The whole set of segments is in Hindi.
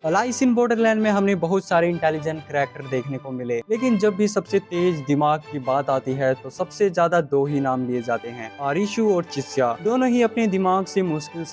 अलाइस इन बॉर्डरलैंड में हमने बहुत सारे इंटेलिजेंट करैक्टर देखने को मिले, लेकिन जब भी सबसे तेज दिमाग की बात आती है तो सबसे ज्यादा दो ही नाम लिए जाते हैं, आरिशु और चिस्या। दोनों ही अपने दिमाग से मुश्किल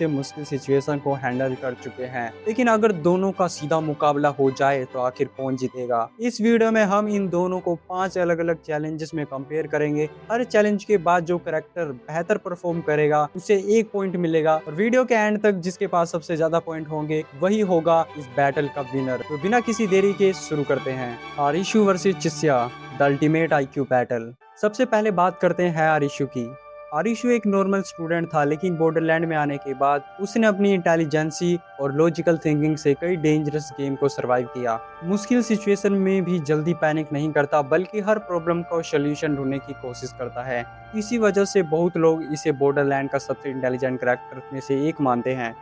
सिचुएशन को हैंडल कर चुके हैं, लेकिन अगर दोनों का सीधा मुकाबला हो जाए तो आखिर कौन जीतेगा। इस वीडियो में हम इन दोनों को 5 अलग अलग चैलेंजेस में कंपेयर करेंगे। हर चैलेंज के बाद जो करैक्टर बेहतर परफॉर्म करेगा उसे 1 पॉइंट मिलेगा, और वीडियो के एंड तक जिसके पास सबसे ज्यादा पॉइंट होंगे वही होगा इस बैटल का विनर। तो बिना किसी देरी के शुरू करते हैं Arishu versus Chisya, the ultimate IQ battle. सबसे पहले बात करते हैं आरिशु की। आरिशु एक नॉर्मल स्टूडेंट था, लेकिन बॉर्डरलैंड में आने के बाद उसने अपनी इंटेलिजेंसी और लॉजिकल थिंकिंग से कई डेंजरस गेम को सरवाइव किया। मुश्किल सिचुएशन में भी जल्दी पैनिक नहीं करता, बल्कि हर प्रॉब्लम का सॉल्यूशन ढूंढने की कोशिश करता है। इसी वजह से बहुत लोग इसे बॉर्डरलैंड का सबसे इंटेलिजेंट कैरेक्टर में से एक मानते हैं।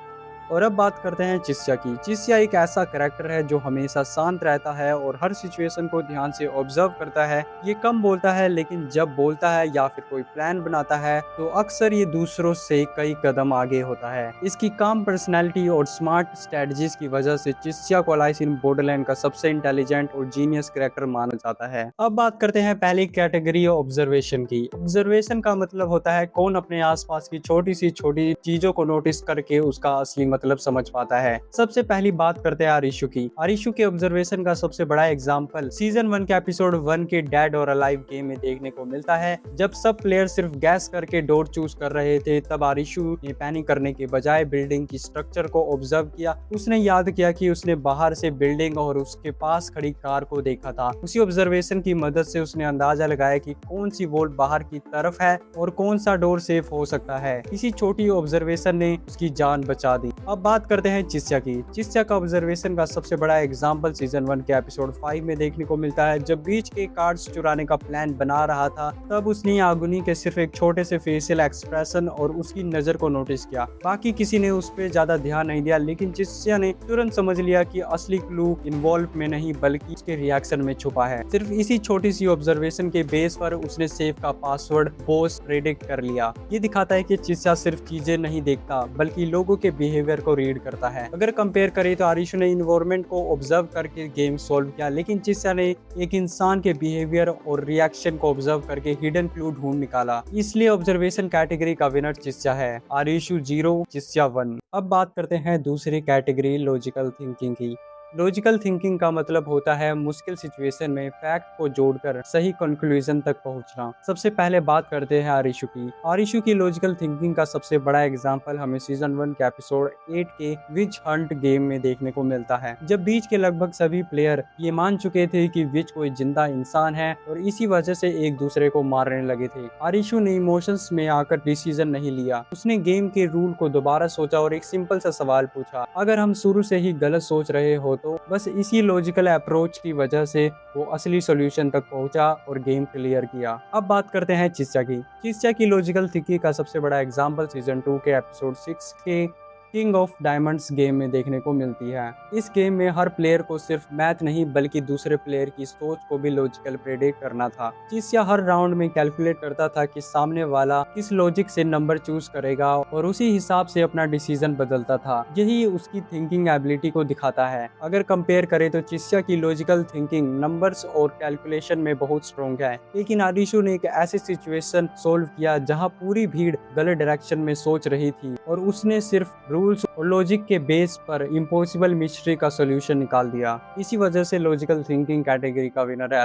और अब बात करते हैं चिस्या की। चिस्या एक ऐसा कैरेक्टर है जो हमेशा शांत रहता है और हर सिचुएशन को ध्यान से ऑब्जर्व करता है। ये कम बोलता है, लेकिन जब बोलता है या फिर कोई प्लान बनाता है तो अक्सर ये दूसरों से कई कदम आगे होता है। इसकी काम पर्सनैलिटी और स्मार्ट स्ट्रेटजीज की वजह से चिस्या को अलाइस इन बॉर्डरलैंड का सबसे इंटेलिजेंट और जीनियस कैरेक्टर माना जाता है। अब बात करते हैं पहली कैटेगरी ऑब्जर्वेशन की। ऑब्जर्वेशन का मतलब होता है कौन अपने आसपास की छोटी सी छोटी चीजों को नोटिस करके उसका असली मतलब समझ पाता है। सबसे पहली बात करते हैं आरिशु की। आरिशु के ऑब्जर्वेशन का सबसे बड़ा एग्जांपल सीजन 1 के एपिसोड 1 के डेड और अलाइव गेम में देखने को मिलता है। जब सब प्लेयर सिर्फ गैस करके डोर चूज कर रहे थे, तब आरिशु ने पैनिक करने के बजाय बिल्डिंग की स्ट्रक्चर को ऑब्जर्व किया। उसने याद किया कि उसने बाहर से बिल्डिंग और उसके पास खड़ी कार को देखा था। उसी ऑब्जर्वेशन की मदद से उसने अंदाजा लगाया कि कौन सी वॉल बाहर की तरफ है और कौन सा डोर सेफ हो सकता है। इसी छोटी ऑब्जर्वेशन ने उसकी जान बचा दी। अब बात करते हैं चिस्या की। चिस्या का ऑब्जर्वेशन का सबसे बड़ा एग्जांपल सीजन 1 के एपिसोड 5 में देखने को मिलता है। जब बीच के कार्ड्स चुराने का प्लान बना रहा था, तब उसने आगुनी के सिर्फ एक छोटे से फेशियल एक्सप्रेशन और उसकी नजर को नोटिस किया। बाकी किसी ने उस पर ज्यादा ध्यान नहीं दिया, लेकिन चिस्या ने तुरंत समझ लिया कि असली क्लू इन्वॉल्व में नहीं बल्कि उसके रिएक्शन में छुपा है। सिर्फ इसी छोटी सी ऑब्जर्वेशन के बेस पर उसने सेफ का पासवर्ड बॉस प्रेडिक्ट कर लिया। ये दिखाता है कि चिस्या सिर्फ चीजें नहीं देखता बल्कि लोगों के बिहेवियर को रीड करता है। अगर कंपेयर करें तो आरिशु ने इन्वायरमेंट को ऑब्जर्व करके गेम सॉल्व किया, लेकिन चिस्या ने एक इंसान के बिहेवियर और रिएक्शन को ऑब्जर्व करके हिडन क्लू ढूंढ निकाला। इसलिए ऑब्जर्वेशन कैटेगरी का विनर चिस्या है। आरिशु 0, चिस्या 1। अब बात करते हैं दूसरी कैटेगरी लॉजिकल थिंकिंग की। लॉजिकल थिंकिंग का मतलब होता है मुश्किल सिचुएशन में फैक्ट को जोड़कर सही कंक्लूजन तक पहुंचना। सबसे पहले बात करते हैं आरिशु की। आरिशु की लॉजिकल थिंकिंग का सबसे बड़ा एग्जांपल हमें सीजन 1 के एपिसोड 8 के विच हंट गेम में देखने को मिलता है। जब बीच के लगभग सभी प्लेयर ये मान चुके थे कि विच कोई जिंदा इंसान है और इसी वजह से एक दूसरे को मारने लगे थे, आरिशु ने इमोशंस में आकर डिसीजन नहीं लिया। उसने गेम के रूल को दोबारा सोचा और एक सिंपल सा सवाल पूछा, अगर हम शुरू से ही गलत सोच रहे हो तो बस इसी लॉजिकल अप्रोच की वजह से वो असली सॉल्यूशन तक पहुंचा और गेम क्लियर किया। अब बात करते हैं चिस्या की। चिस्या की लॉजिकल थिंकिंग का सबसे बड़ा एग्जांपल सीजन 2 के एपिसोड 6 के किंग ऑफ डायमंड्स गेम में देखने को मिलती है। इस गेम में हर प्लेयर को सिर्फ मैथ नहीं बल्कि दूसरे प्लेयर की सोच को भी लॉजिकल प्रेडिक्ट करना था। चिस्या हर राउंड में कैलकुलेट करता था कि सामने वाला किस लॉजिक से नंबर चूज करेगा और उसी हिसाब से अपना डिसीजन बदलता था। यही उसकी थिंकिंग एबिलिटी को दिखाता है। अगर कंपेयर करें तो चिस्या की लॉजिकल थिंकिंग नंबर्स और कैलकुलेशन में बहुत स्ट्रॉन्ग है, लेकिन आरिशु ने एक ऐसी सिचुएशन सोल्व किया जहाँ पूरी भीड़ गलत डायरेक्शन में सोच रही थी और उसने सिर्फ रूल्स और लॉजिक के बेस पर इम्पॉसिबल मिस्ट्री का सॉल्यूशन निकाल दिया। इसी वजह से लॉजिकल थिंकिंग कैटेगरी का विनर है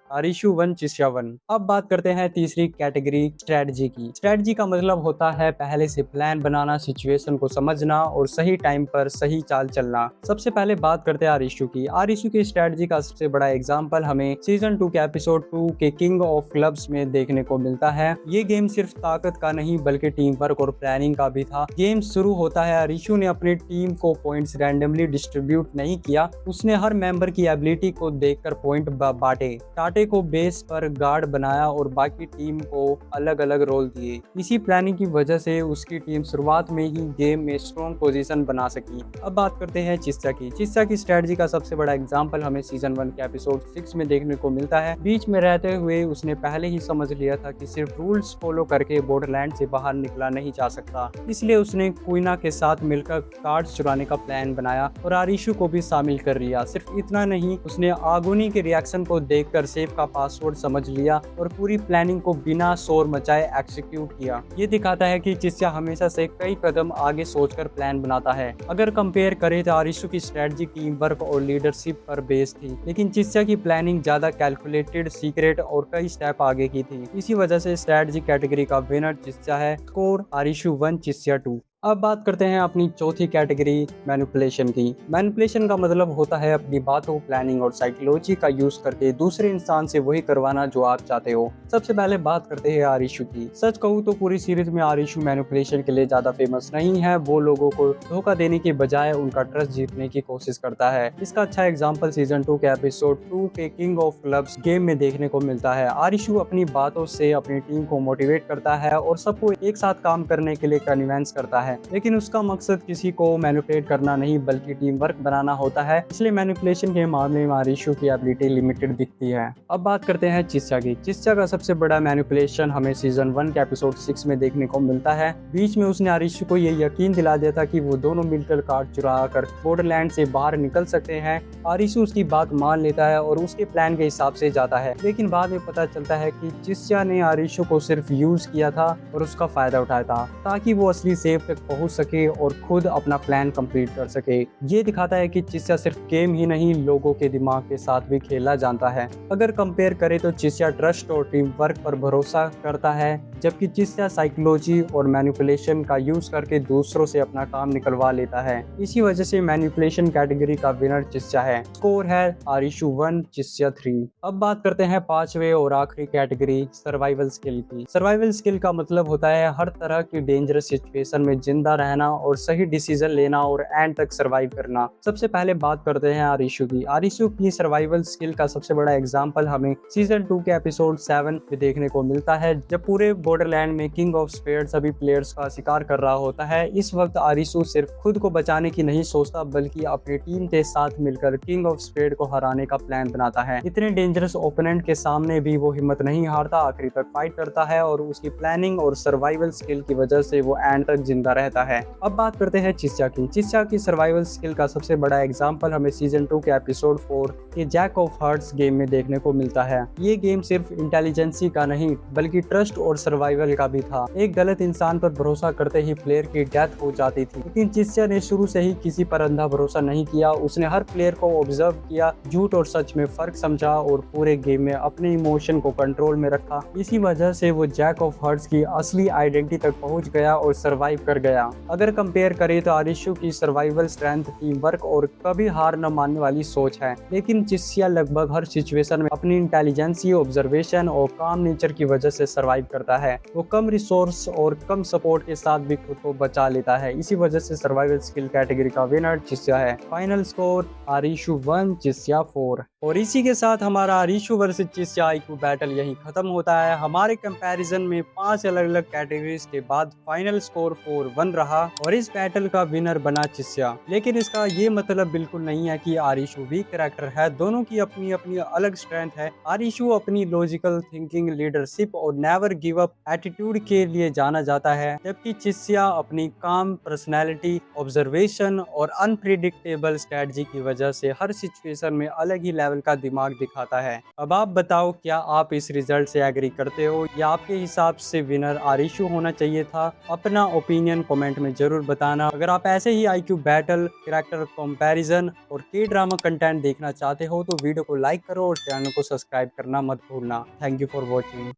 आरिशु 1, चिस्या 1। अब बात करते हैं तीसरी कैटेगरी स्ट्रेटजी की। स्ट्रेटजी का मतलब होता है पहले से प्लान बनाना, सिचुएशन को समझना और सही टाइम पर सही चाल चलना। सबसे पहले बात करते हैं आरिशु की। आरिशु की स्ट्रेटजी का सबसे बड़ा एग्जांपल हमें सीजन 2 के एपिसोड 2 के किंग ऑफ क्लब्स में देखने को मिलता है। ये गेम सिर्फ ताकत का नहीं बल्कि टीम वर्क और प्लानिंग का भी था। गेम शुरू होता है, आरिशु ने अपनी टीम को पॉइंट्स रैंडमली डिस्ट्रीब्यूट नहीं किया। उसने हर मेंबर की एबिलिटी को देखकर पॉइंट बांटे। कांटे को बेस पर गार्ड बनाया और बाकी टीम को अलग अलग रोल दिए। इसी प्लानिंग की वजह से उसकी टीम शुरुआत में ही गेम में स्ट्रॉन्ग पोजीशन बना सकी। अब बात करते हैं चिस्या की। चिस्या की स्ट्रेटजी का सबसे बड़ा एग्जाम्पल हमें सीजन 1 के एपिसोड 6 में देखने को मिलता है। बीच में रहते हुए उसने पहले ही समझ लिया था कि सिर्फ रूल्स फॉलो करके बॉर्डरलैंड से बाहर निकला नहीं जा सकता, इसलिए उसने क्वीना के साथ मिलकर कार्ड्स चुराने का प्लान बनाया और आरिशु को भी शामिल कर लिया। सिर्फ इतना नहीं, उसने आगोनी के रिएक्शन को देखकर सेफ का पासवर्ड समझ लिया और पूरी प्लानिंग को बिना शोर मचाए एक्सिक्यूट किया। ये दिखाता है कि चिस्या हमेशा से कई कदम आगे सोचकर प्लान बनाता है। अगर कंपेयर करें तो आरिशु की स्ट्रेटजी टीम वर्क और लीडरशिप पर बेस थी, लेकिन चिस्या की प्लानिंग ज्यादा कैलकुलेटेड, सीक्रेट और कई स्टेप आगे की थी। इसी वजह से स्ट्रेटजी कैटेगरी का विनर चिस्या है। स्कोर आरिशु 1 चिस्या 2। अब बात करते हैं अपनी चौथी कैटेगरी मैनिपुलेशन की। मैनिपुलेशन का मतलब होता है अपनी बातों, प्लानिंग और साइकोलॉजी का यूज करके दूसरे इंसान से वही करवाना जो आप चाहते हो। सबसे पहले बात करते हैं आरिशु की। सच कहूँ तो पूरी सीरीज में आरिशु मैनिपुलेशन के लिए ज्यादा फेमस नहीं है। वो लोगों को धोखा देने की बजाय उनका ट्रस्ट जीतने की कोशिश करता है। इसका अच्छा एग्जाम्पल सीजन 2 के एपिसोड 2 के किंग ऑफ क्लब्स गेम में देखने को मिलता है। आरिशु अपनी बातों से अपनी टीम को मोटिवेट करता है और सबको एक साथ काम करने के लिए कन्विंस करता है, लेकिन उसका मकसद किसी को मैनिपुलेट करना नहीं बल्कि टीम वर्क बनाना होता है। इसलिए मैनिपुलेशन के मामले में आरिशु की एबिलिटी लिमिटेड दिखती है। अब बात करते हैं चिस्या की। चिस्या का सबसे बड़ा मैनिपुलेशन हमें सीजन 1 के एपिसोड 6 में देखने को मिलता है। बीच में उसने आरिशु को ये यकीन दिला दिया था कि वो दोनों मिलकर कार्ड चुरा कर बॉर्डरलैंड से बाहर निकल सकते हैं। आरिशु उसकी बात मान लेता है और उसके प्लान के हिसाब से जाता है, लेकिन बाद में पता चलता है कि चिस्या ने आरिशु को सिर्फ यूज किया था और उसका फायदा उठाया था ताकि वो असली सेफ तक पहुंच सके और खुद अपना प्लान कंप्लीट कर सके। ये दिखाता है कि चिस्या सिर्फ गेम ही नहीं, लोगों के दिमाग के साथ भी खेलना जानता है। अगर कंपेयर करें तो चिस्या ट्रस्ट और टीम वर्क पर भरोसा करता है, जबकि चिस्या साइकोलॉजी और मैनिपुलेशन का यूज करके दूसरों से अपना काम निकलवा लेता है। इसी वजह से मैनिपुलेशन कैटेगरी का विनर चिस्या है। स्कोर है आरिशु 1 चिस्या 3। अब बात करते हैं पांचवे और आखिरी कैटेगरी सर्वाइवल स्किल की। सर्वाइवल स्किल का मतलब होता है हर तरह की डेंजरस सिचुएशन में जिंदा रहना और सही डिसीजन लेना और एंड तक सर्वाइव करना। सबसे पहले बात करते हैं आरिशु की। आरिशु की सर्वाइवल स्किल का सबसे बड़ा एग्जांपल हमें सीजन 2 के एपिसोड 7 में देखने को मिलता है, जब पूरे बॉर्डरलैंड में किंग ऑफ स्पेड सभी प्लेयर्स का शिकार कर रहा होता है। इस वक्त आरिशु सिर्फ खुद को बचाने की नहीं सोचता बल्कि अपनी टीम के साथ मिलकर किंग ऑफ स्पेड को हराने का प्लान बनाता है। इतने डेंजरस ओपोनेंट के सामने भी वो हिम्मत नहीं हारता, आखिरी तक फाइट करता है और उसकी प्लानिंग और सर्वाइवल स्किल की वजह से वो एंड तक जिंदा रहता है। अब बात करते हैं चिस्या की। चिस्या की सर्वाइवल स्किल का सबसे बड़ा एग्जांपल हमें सीजन 2 के एपिसोड 4 के जैक ऑफ हार्ट्स गेम में देखने को मिलता है। ये गेम सिर्फ इंटेलिजेंसी का नहीं बल्कि ट्रस्ट और सर्वाइवल का भी था। एक गलत इंसान पर भरोसा करते ही प्लेयर की डेथ हो जाती थी, लेकिन चिस्या ने शुरू से ही किसी पर अंधा भरोसा नहीं किया। उसने हर प्लेयर को ऑब्जर्व किया, झूठ और सच में फर्क समझा और पूरे गेम में अपने इमोशन को कंट्रोल में रखा। इसी वजह से वो जैक ऑफ हार्ट्स की असली आइडेंटिटी तक पहुंच गया और सर्वाइव कर गया। अगर कंपेयर करें तो आरिशु की सर्वाइवल स्ट्रेंथ, टीम वर्क और कभी हार न मानने वाली सोच है, लेकिन चिस्या लगभग हर सिचुएशन में अपनी इंटेलिजेंसी, ऑब्जर्वेशन और काम नेचर की वजह से सर्वाइव करता है। वो कम रिसोर्स और कम सपोर्ट के साथ भी खुद को बचा लेता है। इसी वजह से सर्वाइवल स्किल कैटेगरी का विनर चिस्या है। Final score Arishu 1 Chisya 4। और इसी के साथ हमारा Arishu versus Chisya IQ battle यही खत्म होता है। हमारे कंपैरिजन में 5 अलग अलग कैटेगरीज के बाद फाइनल स्कोर 4-1 रहा और इस बैटल का विनर बना चिस्या। लेकिन इसका ये मतलब बिल्कुल नहीं है कि आरिशु वीक कैरेक्टर है। दोनों की अपनी अपनी अलग स्ट्रेंथ है। आरिशु अपनी लॉजिकल थिंकिंग, लीडरशिप और नेवर गिव अप एटीट्यूड के लिए जाना जाता है, जबकि चिस्या अपनी काम पर्सनैलिटी, ऑब्जर्वेशन और अनप्रिडिक्टेबल स्ट्रेटजी की वजह से हर सिचुएशन में अलग ही लेवल का दिमाग दिखाता है। अब आप बताओ, क्या आप इस रिजल्ट से एग्री करते हो या आपके हिसाब से विनर आरिशु होना चाहिए था? अपना ओपिनियन कमेंट में जरूर बताना। अगर आप ऐसे ही आईक्यू बैटल, कैरेक्टर कंपैरिजन और के ड्रामा कंटेंट देखना चाहते हो तो वीडियो को लाइक करो और चैनल को सब्सक्राइब करना मत भूलना। Thank you for watching.